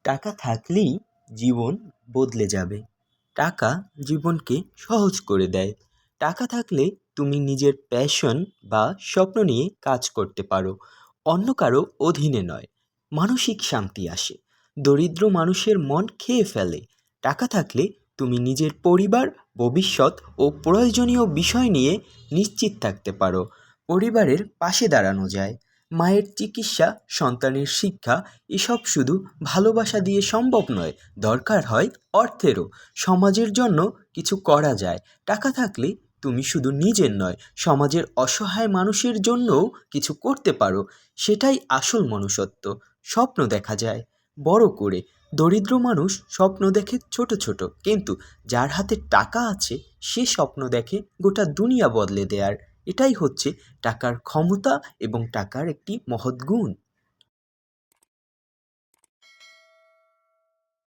টাকা থাকলেই জীবন বদলে যাবে। টাকা জীবনকে সহজ করে দেয়। টাকা থাকলে তুমি নিজের প্যাশন বা স্বপ্ন নিয়ে কাজ করতে পারো, অন্য কারো অধীনে নয়। মানসিক শান্তি আসে। দরিদ্র মানুষের মন খেয়ে ফেলে। টাকা থাকলে তুমি নিজের পরিবার, ভবিষ্যৎ ও প্রয়োজনীয় বিষয় নিয়ে নিশ্চিত থাকতে পারো। পরিবারের পাশে দাঁড়ানো যায়। মায়ের চিকিৎসা, সন্তানের শিক্ষা, এসব শুধু ভালোবাসা দিয়ে সম্ভব নয়, দরকার হয় অর্থেরও। সমাজের জন্য কিছু করা যায়। টাকা থাকলে তুমি শুধু নিজের নয়, সমাজের অসহায় মানুষের জন্যও কিছু করতে পারো। সেটাই আসল মনুষ্যত্ব। স্বপ্ন দেখা যায় বড় করে। দরিদ্র মানুষ স্বপ্ন দেখে ছোট ছোট, কিন্তু যার হাতে টাকা আছে সে স্বপ্ন দেখে গোটা দুনিয়া বদলে দেয়ার। এটাই হচ্ছে টাকার ক্ষমতা এবং টাকার একটি মহৎ গুণ।